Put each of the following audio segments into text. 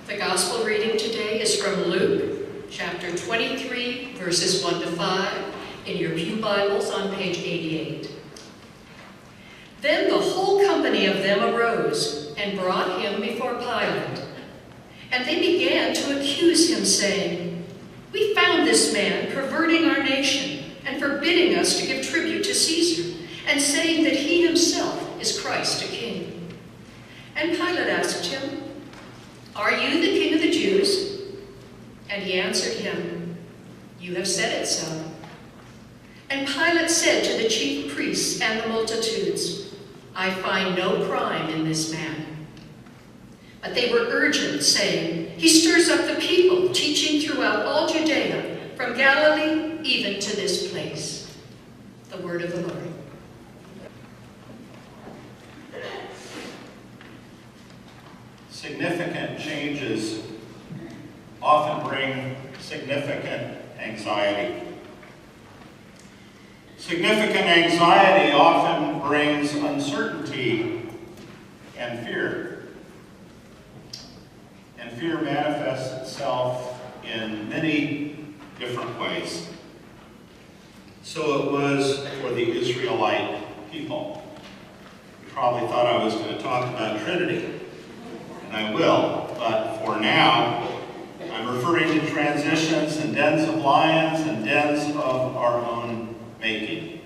The gospel reading today is from Luke, chapter 23, verses 1 to 5, in your pew Bibles on page 88. Then the whole company of them arose and brought him before Pilate. And they began to accuse him, saying, "We found this man perverting our nation and forbidding us to give tribute to Caesar, and saying that he himself is Christ, a king." And Pilate asked him, "Are you the king of the Jews?" And he answered him, "You have said it so." And Pilate said to the chief priests and the multitudes, "I find no crime in this man." But they were urgent, saying, "He stirs up the people, teaching throughout all Judea, from Galilee even to this place." The word of the Lord. Significant changes often bring significant anxiety. Significant anxiety often brings uncertainty and fear. And fear manifests itself in many different ways. So it was for the Israelite people. You probably thought I was going to talk about Trinity. And I will, but for now, I'm referring to transitions and dens of lions and dens of our own making.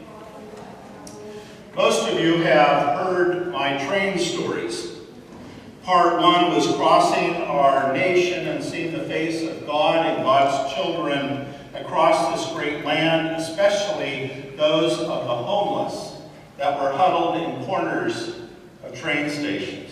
Most of you have heard my train stories. Part one was crossing our nation and seeing the face of God and God's children across this great land, especially those of the homeless that were huddled in corners of train stations.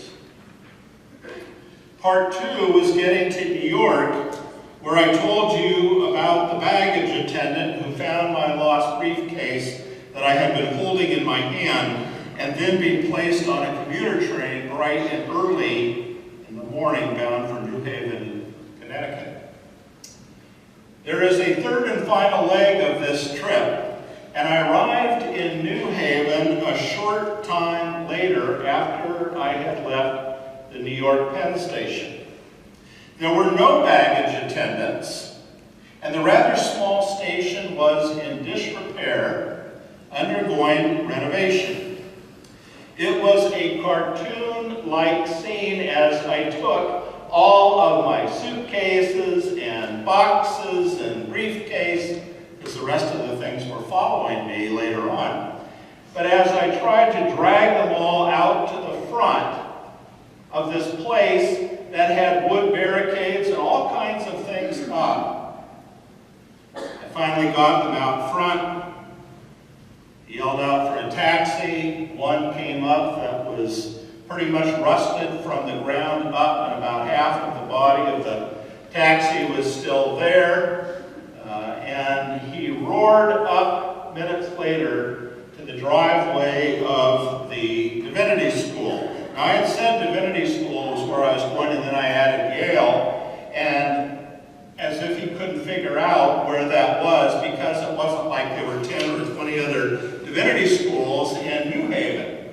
Part two was getting to New York, where I told you about the baggage attendant who found my lost briefcase that I had been holding in my hand, and then being placed on a commuter train bright and early in the morning bound for New Haven, Connecticut. There is a third and final leg of this trip, and I arrived in New Haven a short time later after I had left the New York Penn Station. There were no baggage attendants, and the rather small station was in disrepair, undergoing renovation. It was a cartoon-like scene as I took all of my suitcases and boxes and briefcase, because the rest of the things were following me later on. But as I tried to drag them all out to the front of this place that had wood barricades and all kinds of things up, I finally got them out front, yelled out for a taxi. One came up that was pretty much rusted from the ground up, and about half of the body of the taxi was still there. And he roared up minutes later to the driveway of the divinity school. Now, I had said divinity school was where I was going, and then I added Yale, and as if he couldn't figure out where that was, because it wasn't like there were 10 or 20 other divinity schools in New Haven.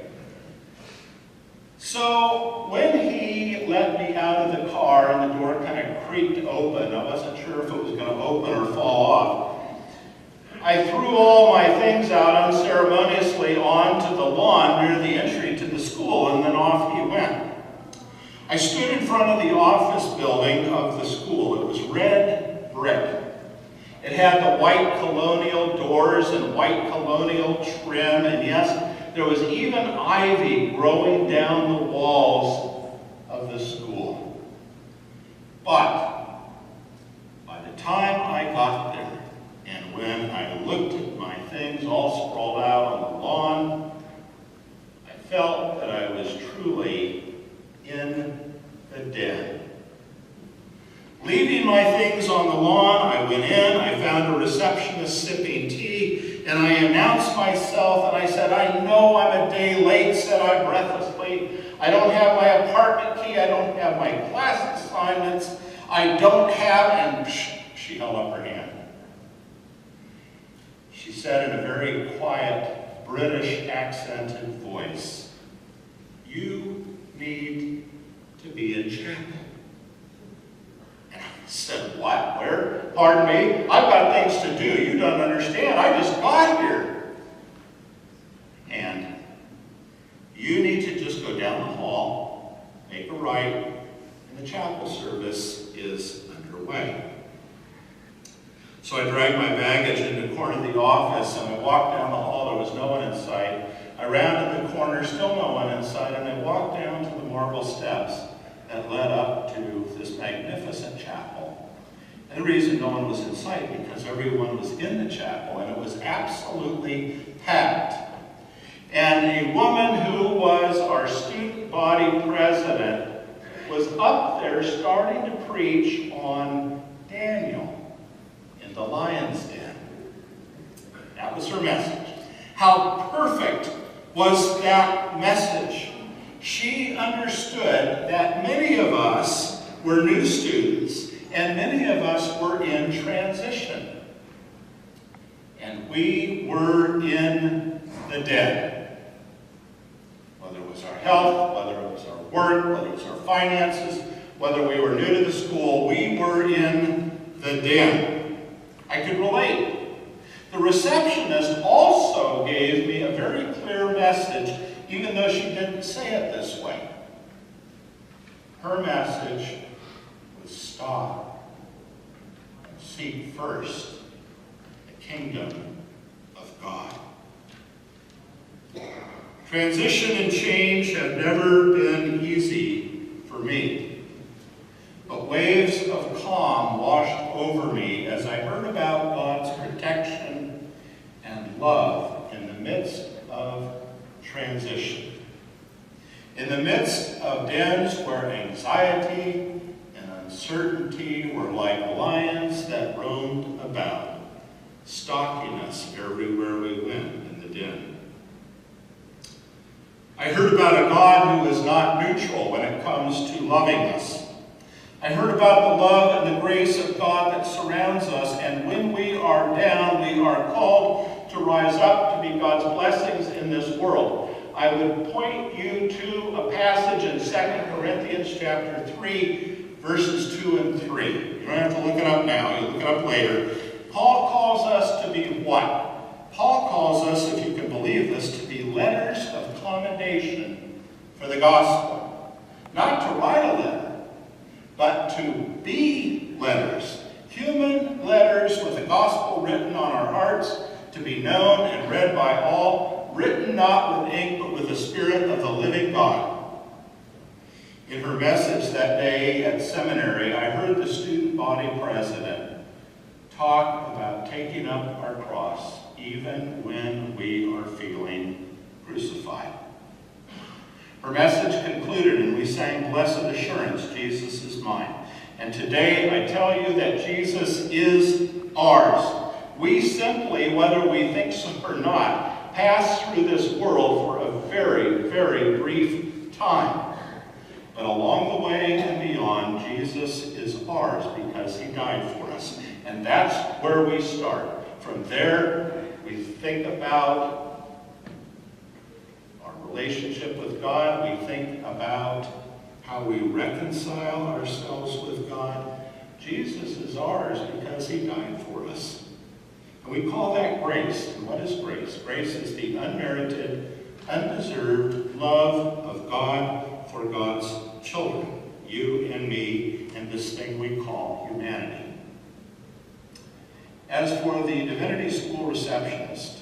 So when he let me out of the car and the door kind of creaked open, I wasn't sure if it was going to open or fall off, I threw all my things out unceremoniously onto the lawn near the entry to the school, and then off he went. I stood in front of the office building of the school. It was red brick. It had the white colonial doors and white colonial trim, and yes, there was even ivy growing down the walls of the school. But by the time I got there, and when I looked at my things all sprawled out on the lawn, I felt that I was truly in the den. Leaving my things on the lawn, I went in, I found a receptionist sipping tea, and I announced myself, and I said, "I know I'm a day late," said I breathlessly. "I don't have my apartment key, I don't have my class assignments, I don't have," and she held up her hand. She said in a very quiet, British accented voice, "You need to be in chapel." said, what? Where? Pardon me? I've got things to do. You don't understand. I just got here. And you need to just go down the hall, make a right, and the chapel service is underway. So I dragged my baggage into the corner of the office, and I walked down the hall. There was no one in sight. I rounded the corner, still no one in sight, and I walked down to the marble steps that led up to this magnificent chapel. And the reason no one was in sight, because everyone was in the chapel, and it was absolutely packed. And a woman who was our student body president was up there starting to preach on Daniel in the lion's den. That was her message. How perfect was that message? She understood that many of us were new students and many of us were in transition. And we were in the den. Whether it was our health, whether it was our work, whether it was our finances, whether we were new to the school, we were in the den. I could relate. The receptionist also gave me a very clear message, even though she didn't say it this way. Her message was stop and seek first the kingdom of God. Transition and change have never been easy for me. But waves of calm washed over me as I heard about God's protection and love in the midst of transition. In the midst of dens where anxiety and uncertainty were like lions that roamed about, stalking us everywhere we went in the den. I heard about a God who is not neutral when it comes to loving us. I heard about the love and the grace of God that surrounds us, and when we are down, we are called to rise up to be God's blessings in this world. I would point you to a passage in 2 Corinthians chapter 3, verses 2 and 3. You don't have to look it up now, you look it up later. Paul calls us to be what? Paul calls us, if you can believe this, to be letters of commendation for the gospel. Not to write a letter, but to be letters. Human letters with the gospel written on our hearts, to be known and read by all, written not with ink, but with the Spirit of the living God. In her message that day at seminary, I heard the student body president talk about taking up our cross, even when we are feeling crucified. Her message concluded, and we sang, "Blessed Assurance, Jesus is mine." And today I tell you that Jesus is ours. We simply, whether we think so or not, pass through this world for a very, very brief time. But along the way and beyond, Jesus is ours because he died for us. And that's where we start. From there, we think about relationship with God. We think about how we reconcile ourselves with God. Jesus is ours because he died for us. And we call that grace. And what is grace? Grace is the unmerited, undeserved love of God for God's children, you and me, and this thing we call humanity. As for the divinity school receptionist,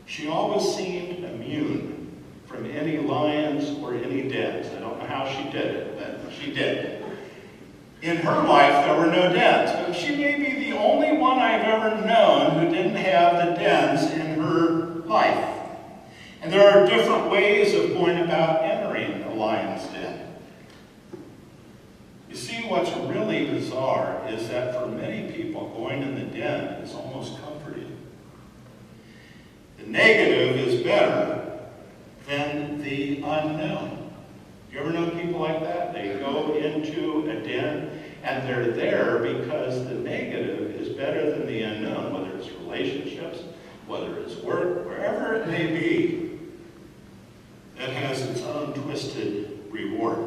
she always seemed immune from any lions or any dens. I don't know how she did it, but she did. In her life, there were no dens, but she may be the only one I've ever known who didn't have the dens in her life. And there are different ways of going about entering a lion's den. You see, what's really bizarre is that for many people, going in the den is almost comforting. The negative is better than the unknown. You ever know people like that? They go into a den and they're there because the negative is better than the unknown, whether it's relationships, whether it's work, wherever it may be, that has its own twisted reward.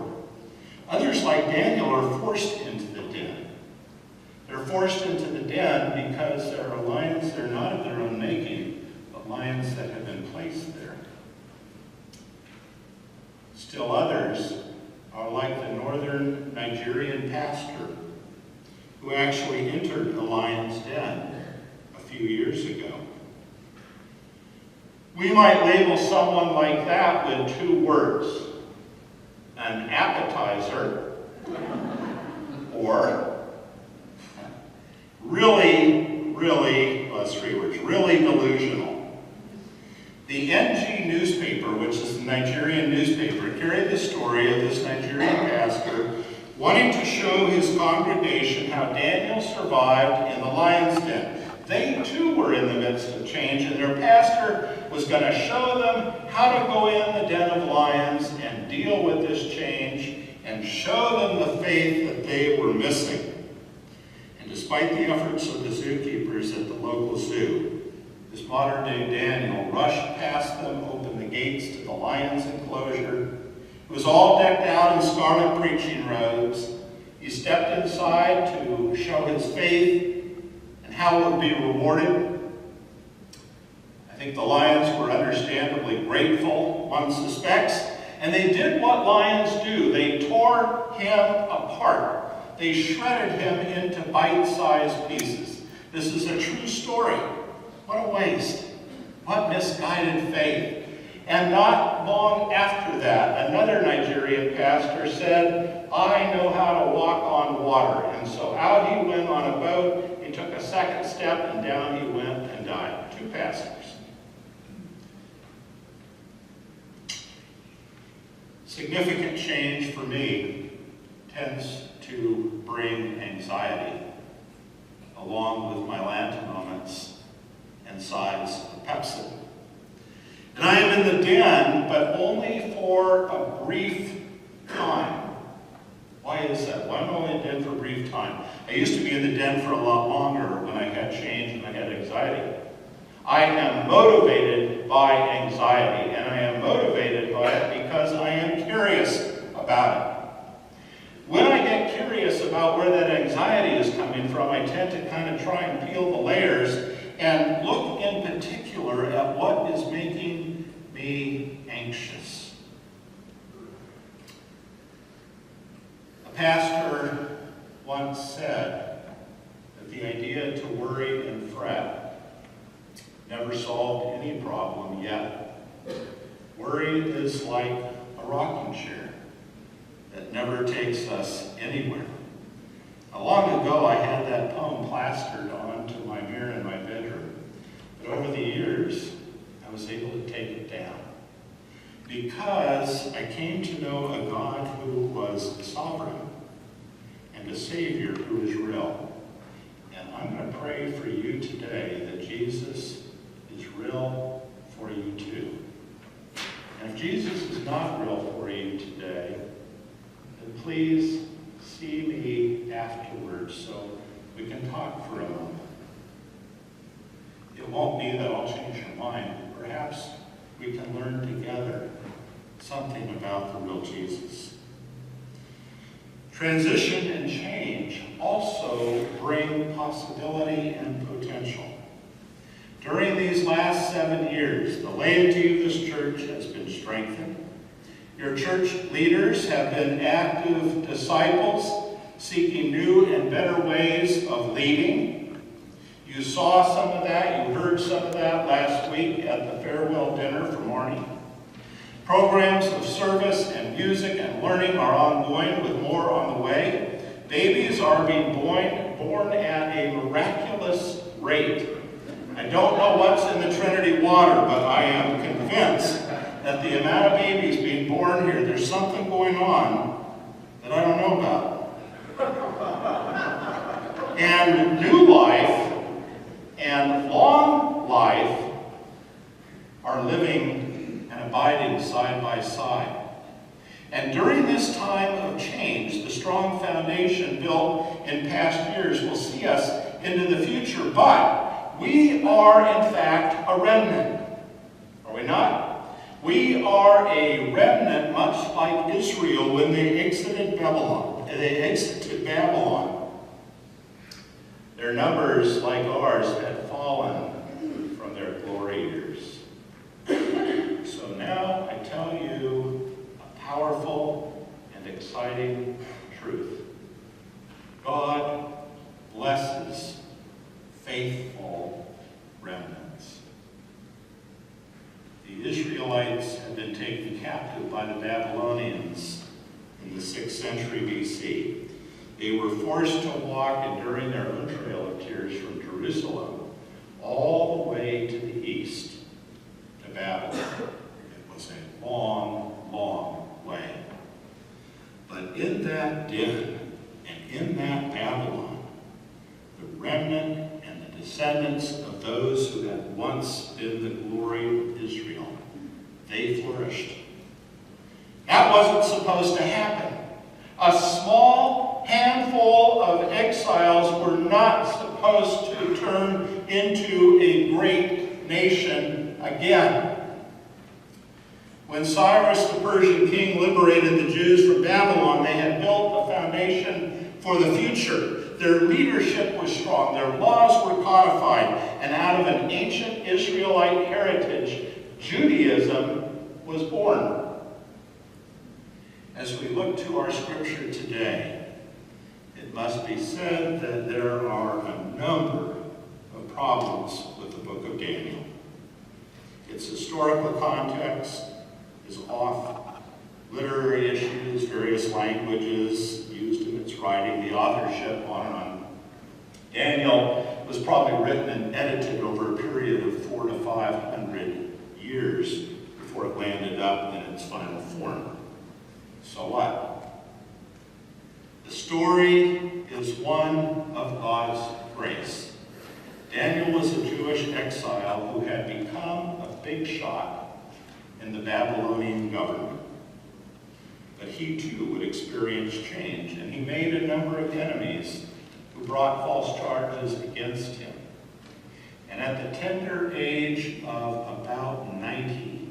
Others, like Daniel, are forced into the den. forced into the den because there are lions that are not of their own making, but lions that have been placed there. Still others are like the northern Nigerian pastor who actually entered the lion's den a few years ago. We might label someone like that with two words: an appetizer, or three words, really delusional. The NG newspaper, which is the Nigerian newspaper, carried the story of this Nigerian pastor wanting to show his congregation how Daniel survived in the lion's den. They too were in the midst of change, and their pastor was going to show them how to go in the den of lions and deal with this change and show them the faith that they were missing. And despite the efforts of the zookeepers at the local zoo, this modern-day Daniel rushed past them, opened the gates to the lion's enclosure. It was all decked out in scarlet preaching robes. He stepped inside to show his faith and how it would be rewarded. I think the lions were understandably grateful, one suspects, and they did what lions do. They tore him apart. They shredded him into bite-sized pieces. This is a true story. What a waste. What misguided faith. And not long after that, another Nigerian pastor said, "I know how to walk on water." And so out he went on a boat. He took a second step, and down he went and died. Two pastors. Significant change for me tends to bring anxiety, along with my Lanta moments and sighs of Pepsi. And I am in the den, but only for a brief time. Why is that? Why am I only in the den for a brief time? I used to be in the den for a lot longer when I had change and I had anxiety. I am motivated by anxiety, and I am motivated by it because I am curious about it. When I get curious about where that anxiety is coming from, I tend to kind of try and peel the layers and look in particular at what is making me anxious. A pastor once said that the idea to worry and fret never solved any problem yet. Worry is like a rocking chair that never takes us anywhere. Long ago, I had that poem plastered onto my mirror in my bedroom, but over the years, I was able to take it down because I came to know a God who was sovereign and a Savior who is real. And I'm going to pray for you today that Jesus is real for you too. And if Jesus is not real for you today, then please see me afterwards so we can talk for a moment. It won't be that I'll change your mind. Perhaps we can learn together something about the real Jesus. Transition and change also bring possibility and potential. During these last 7 years, the laity of this church has been strengthened. Your church leaders have been active disciples, seeking new and better ways of leading. You saw some of that, you heard some of that last week at the farewell dinner for Marnie. Programs of service and music and learning are ongoing, with more on the way. Babies are being born at a miraculous rate. I don't know what's in the Trinity water, but I am convinced that the amount of babies being born here, there's something going on that I don't know about. And new life and long life are living and abiding side by side. And during this time of change, the strong foundation built in past years will see us into the future. But we are, in fact, a remnant. Are we not? We are a remnant, much like Israel when they exited Babylon. numbers like ours had fallen from their glory years. So now I tell you a powerful and exciting truth. God blesses faithful remnants. The Israelites had been taken captive by the Babylonians in the 6th century BC. They were forced to walk, enduring their own trail of tears, from Jerusalem all the way to the east, to Babylon. It was a long, long way. But in that din and in that Babylon, the remnant and the descendants of those who had once been the glory of Israel, they flourished. That wasn't supposed to happen. A small handful of exiles were not supposed to turn into a great nation again. When Cyrus, the Persian king, liberated the Jews from Babylon, they had built a foundation for the future. Their leadership was strong, their laws were codified, and out of an ancient Israelite heritage, Judaism was born. As we look to our scripture today, it must be said that there are a number of problems with the book of Daniel. Its historical context is off. Literary issues, various languages used in its writing, the authorship, on and on. Daniel was probably written and edited over a period of 400 to 500 years before it landed up in its final form. So what? The story is one of God's grace. Daniel was a Jewish exile who had become a big shot in the Babylonian government. But he too would experience change, and he made a number of enemies who brought false charges against him. And at the tender age of about 90,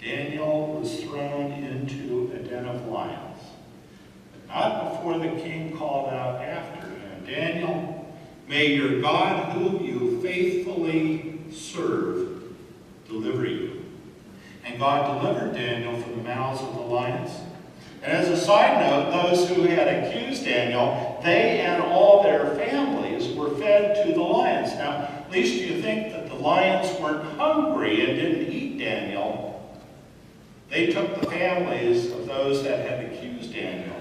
Daniel was thrown into a den of lions. But not before the king called out after him, "Daniel, may your God, whom you faithfully serve, deliver you." And God delivered Daniel from the mouths of the lions. And as a side note, those who had accused Daniel, they and all their families were fed to the lions. Now, at least you think that the lions weren't hungry and didn't eat Daniel. They took the families of those that had accused Daniel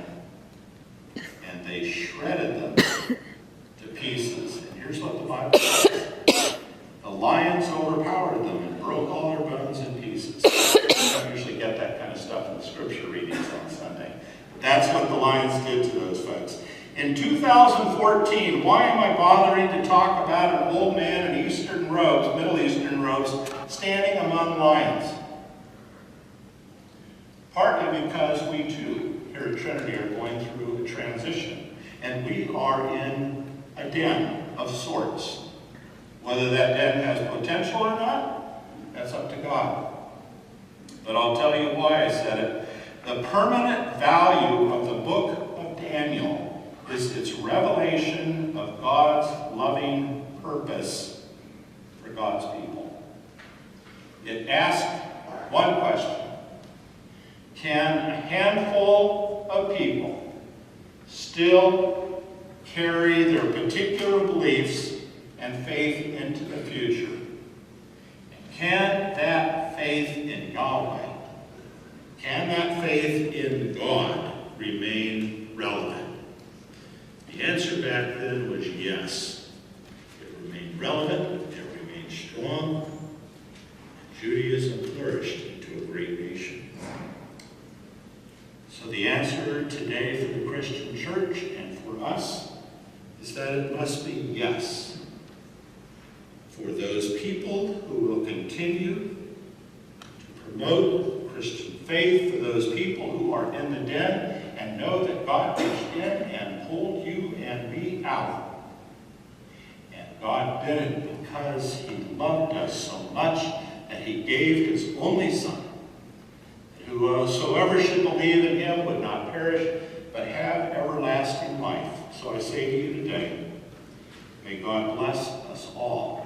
and they shredded them to pieces. And here's what the Bible says. The lions overpowered them and broke all their bones in pieces. You don't usually get that kind of stuff in the scripture readings on Sunday. But that's what the lions did to those folks. In 2014, why am I bothering to talk about an old man in Eastern robes, Middle Eastern robes, standing among lions? Partly because we too, here at Trinity, are going through a transition. And we are in a den of sorts. Whether that den has potential or not, that's up to God. But I'll tell you why I said it. The permanent value of the book of Daniel is its revelation of God's loving purpose for God's people. It asks one question. Can a handful of people still carry their particular beliefs and faith into the future? And can that faith in Yahweh, can that faith in God remain relevant? The answer back then was yes. It remained relevant, it remained strong, and Judaism flourished into a great nation. So the answer today for the Christian church and for us is that it must be yes. For those people who will continue to promote Christian faith, for those people who are in the den and know that God reached in and pulled you and me out. And God did it because he loved us so much that he gave his only Son. Whosoever should believe in him would not perish, but have everlasting life. So I say to you today, God bless us all.